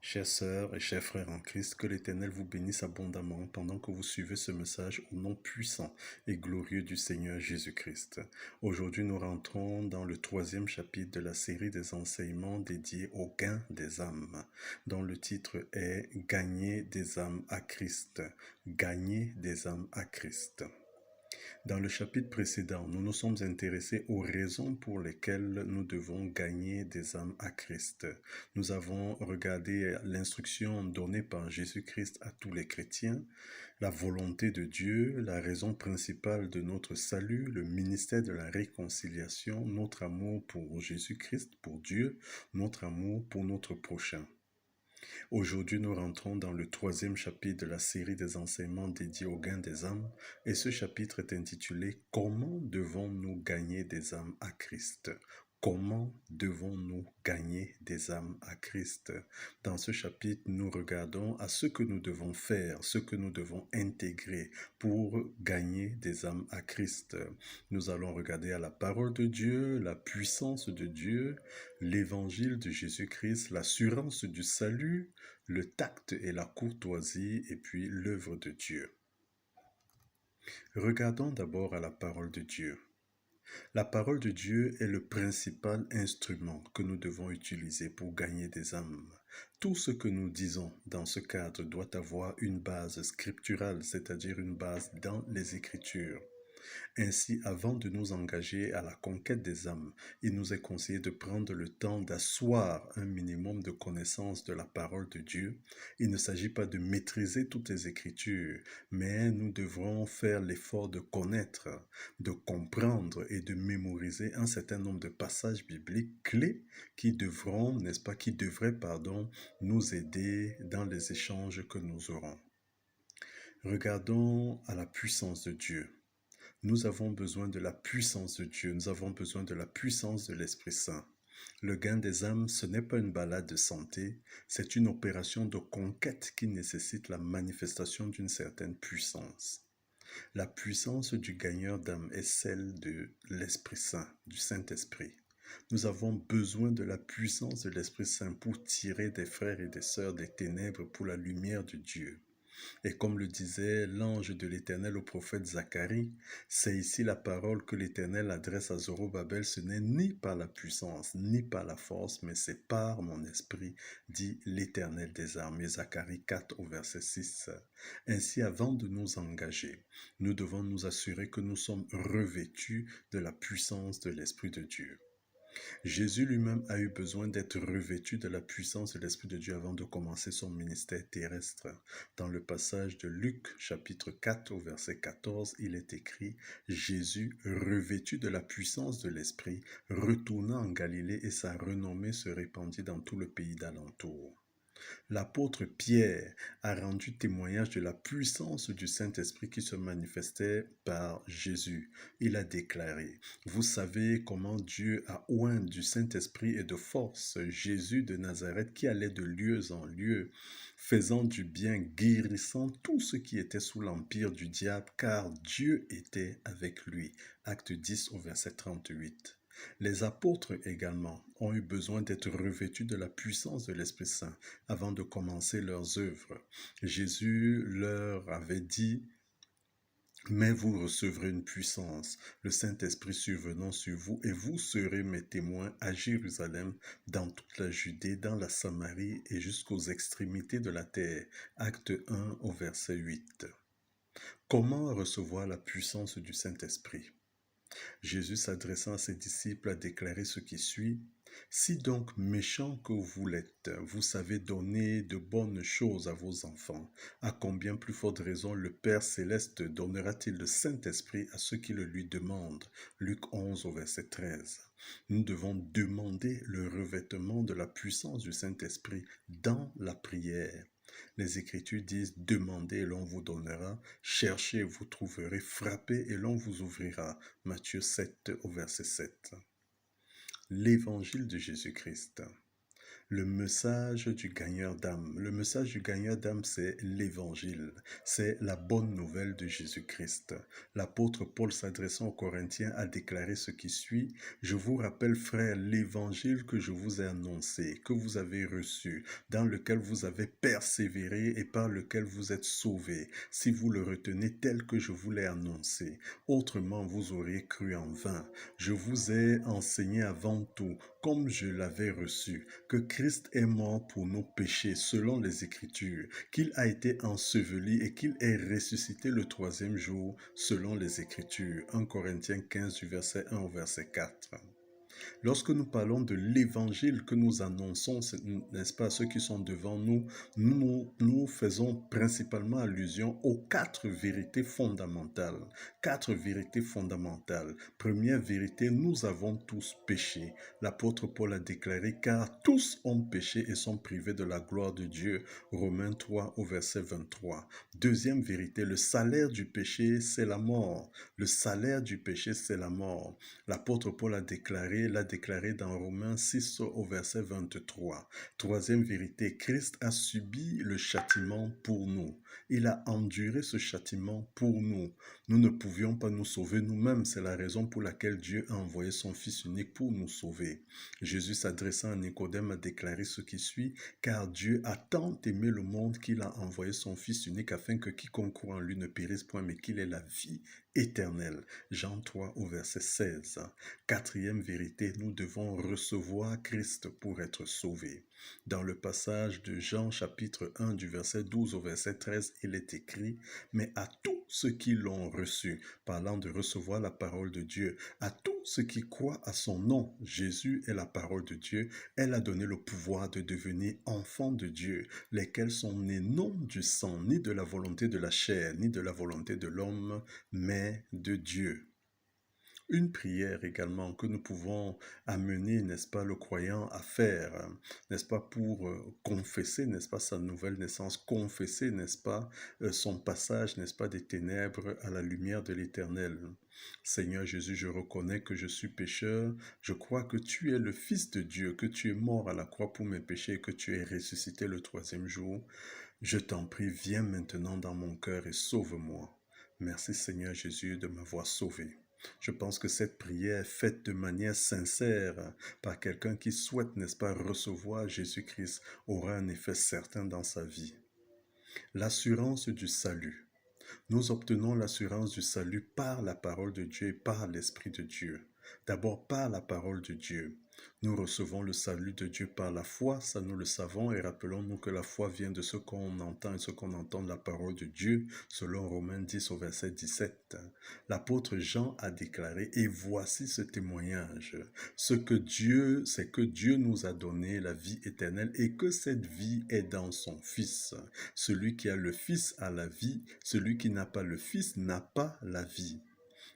Chères sœurs et chers frères en Christ, que l'Éternel vous bénisse abondamment pendant que vous suivez ce message au nom puissant et glorieux du Seigneur Jésus-Christ. Aujourd'hui, nous rentrons dans le troisième chapitre de la série des enseignements dédiés au gain des âmes, dont le titre est « Gagner des âmes à Christ ». Gagner des âmes à Christ. Dans le chapitre précédent, nous nous sommes intéressés aux raisons pour lesquelles nous devons gagner des âmes à Christ. Nous avons regardé l'instruction donnée par Jésus-Christ à tous les chrétiens, la volonté de Dieu, la raison principale de notre salut, le ministère de la réconciliation, notre amour pour Jésus-Christ, pour Dieu, notre amour pour notre prochain. Aujourd'hui, nous rentrons dans le troisième chapitre de la série des enseignements dédiés au gain des âmes, et ce chapitre est intitulé « Comment devons-nous gagner des âmes à Christ ?» Comment devons-nous gagner des âmes à Christ? Dans ce chapitre, nous regardons à ce que nous devons faire, ce que nous devons intégrer pour gagner des âmes à Christ. Nous allons regarder à la parole de Dieu, la puissance de Dieu, l'évangile de Jésus-Christ, l'assurance du salut, le tact et la courtoisie, et puis l'œuvre de Dieu. Regardons d'abord à la parole de Dieu. La parole de Dieu est le principal instrument que nous devons utiliser pour gagner des âmes. Tout ce que nous disons dans ce cadre doit avoir une base scripturale, c'est-à-dire une base dans les Écritures. Ainsi, avant de nous engager à la conquête des âmes, il nous est conseillé de prendre le temps d'asseoir un minimum de connaissance de la parole de Dieu. Il ne s'agit pas de maîtriser toutes les Écritures, mais nous devrons faire l'effort de connaître, de comprendre et de mémoriser un certain nombre de passages bibliques clés qui devront, n'est-ce pas, qui devraient, nous aider dans les échanges que nous aurons. Regardons à la puissance de Dieu. Nous avons besoin de la puissance de Dieu, nous avons besoin de la puissance de l'Esprit Saint. Le gain des âmes, ce n'est pas une balade de santé, c'est une opération de conquête qui nécessite la manifestation d'une certaine puissance. La puissance du gagneur d'âme est celle de l'Esprit Saint, du Saint-Esprit. Nous avons besoin de la puissance de l'Esprit Saint pour tirer des frères et des sœurs des ténèbres pour la lumière de Dieu. Et comme le disait l'ange de l'Éternel au prophète Zacharie, c'est ici la parole que l'Éternel adresse à Zorobabel, ce n'est ni par la puissance, ni par la force, mais c'est par mon esprit, dit l'Éternel des armées. Zacharie 4 au verset 6. Ainsi, avant de nous engager, nous devons nous assurer que nous sommes revêtus de la puissance de l'Esprit de Dieu. Jésus lui-même a eu besoin d'être revêtu de la puissance de l'Esprit de Dieu avant de commencer son ministère terrestre. Dans le passage de Luc, chapitre 4, au verset 14, il est écrit « Jésus, revêtu de la puissance de l'Esprit, retourna en Galilée et sa renommée se répandit dans tout le pays d'alentour. » L'apôtre Pierre a rendu témoignage de la puissance du Saint-Esprit qui se manifestait par Jésus. Il a déclaré, « Vous savez comment Dieu a oint du Saint-Esprit et de force Jésus de Nazareth qui allait de lieu en lieu, faisant du bien, guérissant tout ce qui était sous l'empire du diable, car Dieu était avec lui. » Acte 10 au verset 38. Les apôtres également ont eu besoin d'être revêtus de la puissance de l'Esprit Saint avant de commencer leurs œuvres. Jésus leur avait dit « Mais vous recevrez une puissance, le Saint-Esprit survenant sur vous, et vous serez mes témoins à Jérusalem, dans toute la Judée, dans la Samarie et jusqu'aux extrémités de la terre. » Acte 1 au verset 8. Comment recevoir la puissance du Saint-Esprit? Jésus s'adressant à ses disciples a déclaré ce qui suit. « Si donc méchants que vous l'êtes, vous savez donner de bonnes choses à vos enfants, à combien plus forte raison le Père céleste donnera-t-il le Saint-Esprit à ceux qui le lui demandent ?» Luc 11 au verset 13. Nous devons demander le revêtement de la puissance du Saint-Esprit dans la prière. Les Écritures disent « Demandez et l'on vous donnera, cherchez et vous trouverez, frappez et l'on vous ouvrira. » Matthieu 7 au verset 7. L'Évangile de Jésus-Christ. Le message du gagneur d'âme. Le message du gagneur d'âme, c'est l'évangile. C'est la bonne nouvelle de Jésus-Christ. L'apôtre Paul s'adressant aux Corinthiens a déclaré ce qui suit. Je vous rappelle, frères, l'évangile que je vous ai annoncé, que vous avez reçu, dans lequel vous avez persévéré et par lequel vous êtes sauvés, si vous le retenez tel que je vous l'ai annoncé. Autrement, vous auriez cru en vain. Je vous ai enseigné avant tout, comme je l'avais reçu, que Christ est mort pour nos péchés selon les Écritures, qu'il a été enseveli et qu'il est ressuscité le troisième jour selon les Écritures. 1 Corinthiens 15 du verset 1 au verset 4. Lorsque nous parlons de l'évangile que nous annonçons, n'est-ce pas, ceux qui sont devant nous, nous faisons principalement allusion aux quatre vérités fondamentales. Quatre vérités fondamentales. Première vérité, nous avons tous péché. L'apôtre Paul a déclaré, car tous ont péché et sont privés de la gloire de Dieu. Romains 3 au verset 23. Deuxième vérité, le salaire du péché, c'est la mort. Le salaire du péché, c'est la mort. L'apôtre Paul l'a déclaré dans Romains 6 au verset 23. Troisième vérité, Christ a subi le châtiment pour nous. Il a enduré ce châtiment pour nous. Nous ne pouvions pas nous sauver nous-mêmes. C'est la raison pour laquelle Dieu a envoyé son Fils unique pour nous sauver. Jésus s'adressant à Nicodème a déclaré ce qui suit, car Dieu a tant aimé le monde qu'il a envoyé son Fils unique afin que quiconque croit en lui ne périsse point, mais qu'il ait la vie éternelle. Jean 3 au verset 16. Quatrième vérité, nous devons recevoir Christ pour être sauvés. Dans le passage de Jean chapitre 1 du verset 12 au verset 13, il est écrit, mais à tous ceux qui l'ont reçu, parlant de recevoir la parole de Dieu, à tous ceux qui croient à son nom, Jésus est la parole de Dieu, elle a donné le pouvoir de devenir enfants de Dieu, lesquels sont nés non du sang, ni de la volonté de la chair, ni de la volonté de l'homme, mais de Dieu. Une prière également que nous pouvons amener, n'est-ce pas, le croyant à faire, n'est-ce pas, pour confesser, n'est-ce pas, sa nouvelle naissance, confesser, n'est-ce pas, son passage, n'est-ce pas, des ténèbres à la lumière de l'Éternel. Seigneur Jésus, je reconnais que je suis pécheur, je crois que tu es le Fils de Dieu, que tu es mort à la croix pour mes péchés et que tu es ressuscité le troisième jour. Je t'en prie, viens maintenant dans mon cœur et sauve-moi. Merci Seigneur Jésus de m'avoir sauvé. Je pense que cette prière faite de manière sincère par quelqu'un qui souhaite, n'est-ce pas, recevoir Jésus-Christ aura un effet certain dans sa vie. L'assurance du salut. Nous obtenons l'assurance du salut par la parole de Dieu et par l'Esprit de Dieu. D'abord par la parole de Dieu. Nous recevons le salut de Dieu par la foi, ça nous le savons, et rappelons-nous que la foi vient de ce qu'on entend et ce qu'on entend de la parole de Dieu, selon Romains 10 au verset 17. L'apôtre Jean a déclaré, et voici ce témoignage, c'est que Dieu nous a donné la vie éternelle et que cette vie est dans son Fils. Celui qui a le Fils a la vie, celui qui n'a pas le Fils n'a pas la vie.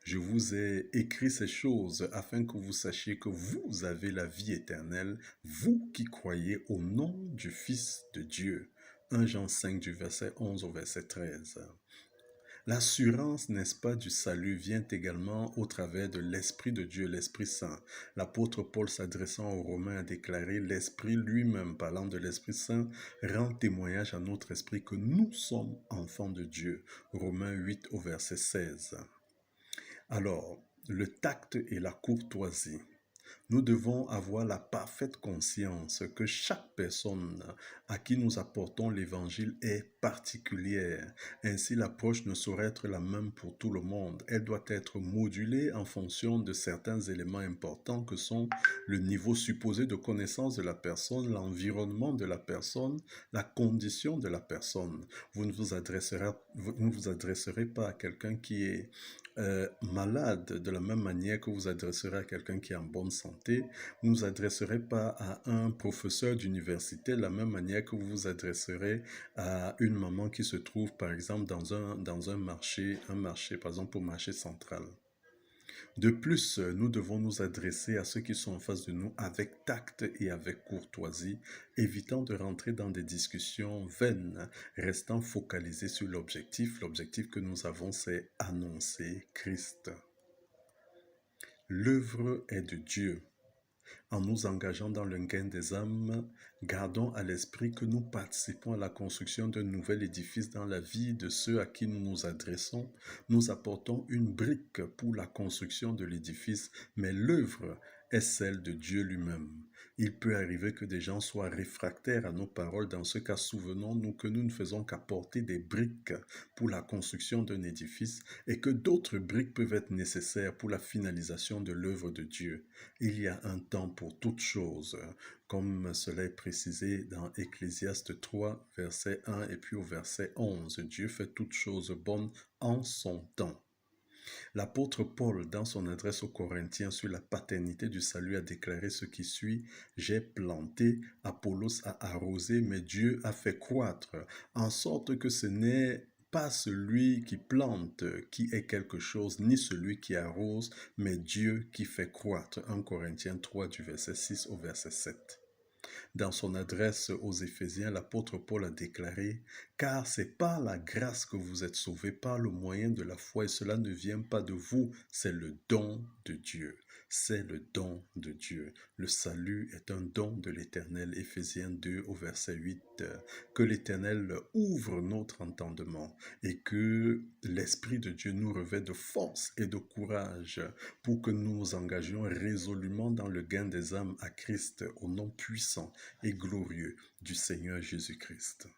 Je vous ai écrit ces choses afin que vous sachiez que vous avez la vie éternelle, vous qui croyez au nom du Fils de Dieu. 1 Jean 5 du verset 11 au verset 13. L'assurance, n'est-ce pas, du salut vient également au travers de l'Esprit de Dieu, l'Esprit Saint. L'apôtre Paul s'adressant aux Romains a déclaré, l'Esprit lui-même, parlant de l'Esprit Saint, rend témoignage à notre esprit que nous sommes enfants de Dieu. Romains 8 au verset 16. Alors, le tact et la courtoisie. Nous devons avoir la parfaite conscience que chaque personne à qui nous apportons l'évangile est particulière. Ainsi, l'approche ne saurait être la même pour tout le monde. Elle doit être modulée en fonction de certains éléments importants que sont le niveau supposé de connaissance de la personne, l'environnement de la personne, la condition de la personne. Vous ne vous adresserez pas à quelqu'un qui est malade de la même manière que vous adresserez à quelqu'un qui est en bonne santé. Vous ne vous adresserez pas à un professeur d'université de la même manière que vous vous adresserez à une maman qui se trouve par exemple dans un marché, par exemple au marché central. De plus, nous devons nous adresser à ceux qui sont en face de nous avec tact et avec courtoisie, évitant de rentrer dans des discussions vaines, restant focalisés sur l'objectif. L'objectif que nous avons, c'est annoncer Christ. L'œuvre est de Dieu. En nous engageant dans le gain des âmes, gardons à l'esprit que nous participons à la construction d'un nouvel édifice dans la vie de ceux à qui nous nous adressons. Nous apportons une brique pour la construction de l'édifice, mais l'œuvre est celle de Dieu lui-même. Il peut arriver que des gens soient réfractaires à nos paroles. Dans ce cas, souvenons-nous que nous ne faisons qu'apporter des briques pour la construction d'un édifice et que d'autres briques peuvent être nécessaires pour la finalisation de l'œuvre de Dieu. Il y a un temps pour toutes choses, comme cela est précisé dans Ecclésiaste 3, verset 1 et puis au verset 11. Dieu fait toutes choses bonnes en son temps. L'apôtre Paul, dans son adresse aux Corinthiens sur la paternité du salut, a déclaré ce qui suit: J'ai planté, Apollos a arrosé, mais Dieu a fait croître, en sorte que ce n'est pas celui qui plante qui est quelque chose, ni celui qui arrose, mais Dieu qui fait croître. 1 Corinthiens 3 du verset 6 au verset 7. Dans son adresse aux Éphésiens, l'apôtre Paul a déclaré: Car c'est par la grâce que vous êtes sauvés, par le moyen de la foi, et cela ne vient pas de vous, c'est le don de Dieu. C'est le don de Dieu. Le salut est un don de l'Éternel. Éphésiens 2 au verset 8. Que l'Éternel ouvre notre entendement et que l'Esprit de Dieu nous revêt de force et de courage pour que nous nous engagions résolument dans le gain des âmes à Christ au nom puissant et glorieux du Seigneur Jésus-Christ.